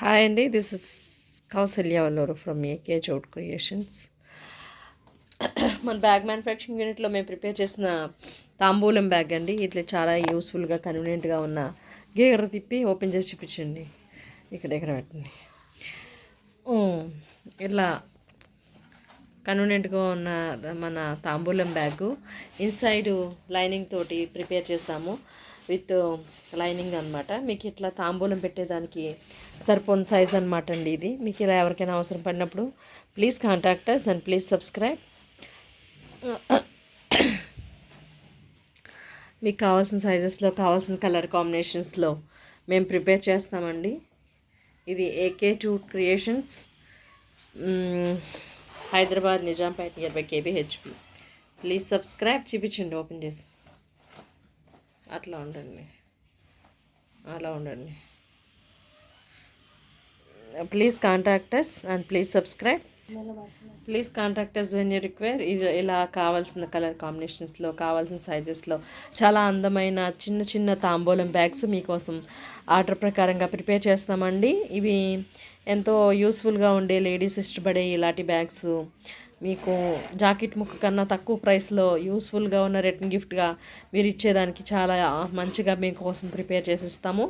Hi అండి, this is Kousalya Valluru from AK Chout Creations. మన bag manufacturing యూనిట్లో మేము ప్రిపేర్ చేసిన తాంబూలం బ్యాగ్ అండి. ఇట్లా చాలా యూస్ఫుల్గా కన్వీనియంట్గా ఉన్న గీగర తిప్పి ఓపెన్ చేసి చూపించండి. ఇక్కడ పెట్టండి. ఇట్లా కన్వీనియంట్గా ఉన్న మన తాంబూలం బ్యాగు ఇన్సైడ్ లైనింగ్ తోటి ప్రిపేర్ చేస్తాము. విత్ లైనింగ్ అనమాట. మీకు ఇట్లా తాంబూలం పెట్టేదానికి సరిపోని సైజ్ అనమాట అండి ఇది. మీకు ఇలా ఎవరికైనా అవసరం పడినప్పుడు please contact us and please subscribe. మీకు కావాల్సిన సైజెస్లో కావాల్సిన కలర్ కాంబినేషన్స్లో మేము ప్రిపేర్ చేస్తామండి. ఇది AK Chout Creations, Hyderabad, Nizampet, nearby KBHP. Please subscribe. చూపించండి ఓపెన్ చేసి. అట్లా ఉండండి, అలా ఉండండి. Please contact us and please subscribe. Please contact us when you require. ఇది ఇలా కావాల్సిన కలర్ కాంబినేషన్స్లో కావాల్సిన సైజెస్లో చాలా అందమైన చిన్న చిన్న తాంబూలం బ్యాగ్స్ మీకోసం ఆర్డర్ ప్రకారంగా ప్రిపేర్ చేస్తామండి. ఇవి ఎంతో యూస్ఫుల్గా ఉండే, లేడీస్ ఇష్టపడే ఇలాంటి బ్యాగ్స్ మీకు జాకెట్ ముక్క కన్నా తక్కువ ప్రైస్లో యూస్ఫుల్గా ఉన్న రిటర్న్ గిఫ్ట్గా మీరు ఇచ్చేదానికి చాలా మంచిగా మీకోసం ప్రిపేర్ చేసి ఇస్తాము.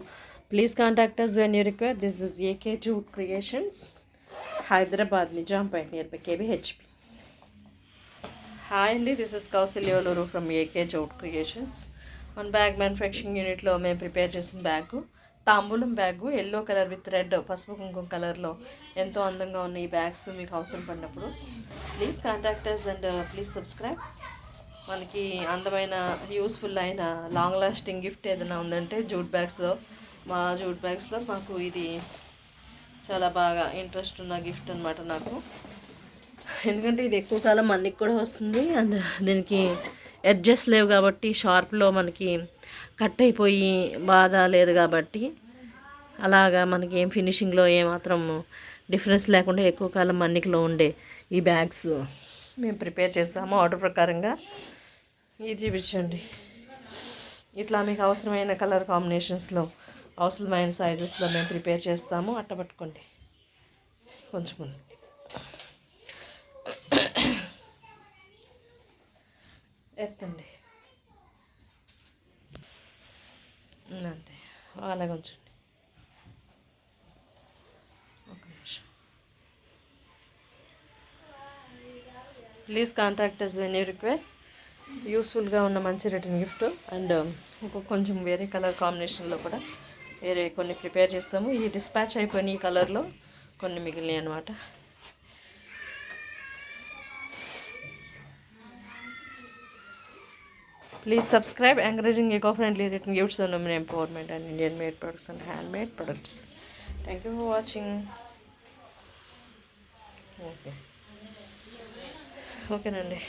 Please contact us when you require. This is AK Chout Creations, Hyderabad, Nizampet, nearby KBHP. Hi అండి, this is Kousalya Valluru from AK Chout Creations. మన బ్యాగ్ మ్యానుఫ్యాక్చరింగ్ యూనిట్లో మేము ప్రిపేర్ చేసిన బ్యాగు తాంబూలం bag, yellow colour with red, పసుపు కుంకుమ కలర్లో ఎంతో అందంగా ఉన్న ఈ బ్యాగ్స్ మీకు అవసరం పడినప్పుడు please contact us and please subscribe. మనకి అందమైన యూస్ఫుల్ అయిన లాంగ్ లాస్టింగ్ గిఫ్ట్ ఏదైనా ఉందంటే జూట్ బ్యాగ్స్లో, మా జూట్ బ్యాగ్స్లో మాకు ఇది చాలా బాగా ఇంట్రెస్ట్ ఉన్న గిఫ్ట్ అనమాట నాకు. ఎందుకంటే ఇది ఎక్కువ కాలం మన్నికి కూడా వస్తుంది అండ్ దీనికి ఎడ్జెస్ లేవు కాబట్టి, షార్ప్లో మనకి కట్ అయిపోయి బాధ లేదు కాబట్టి, అలాగా మనకి ఏం ఫినిషింగ్లో ఏమాత్రం డిఫరెన్స్ లేకుండా ఎక్కువ కాలం మన్నికలో ఉండే ఈ బ్యాగ్స్ మేము ప్రిపేర్ చేస్తాము ఆర్డర్ ప్రకారంగా. ఇది చూపించండి. ఇట్లా మీకు అవసరమైన కలర్ కాంబినేషన్స్లో అవసరమైన సైజెస్లో మేము ప్రిపేర్ చేస్తాము. అట్ట పట్టుకోండి కొంచెం ఎత్తండి, అంతే, అలాగే ఉంచండి. ఒక నిమిషం. Please contact us when you require. యూస్ఫుల్గా ఉన్న మంచి రిటర్న్ గిఫ్ట్ అండ్ కొంచెం వేరే కలర్ కాంబినేషన్లో కూడా వేరే కొన్ని ప్రిపేర్ చేస్తాము. ఈ డిస్పాచ్ అయిపోయిన ఈ కలర్లో కొన్ని మిగిలినాయి అనమాట. Please subscribe, encouraging eco-friendly written gifts on women empowerment and Indian-made products and handmade products. Thank you for watching. Okay. Okay, Nandi.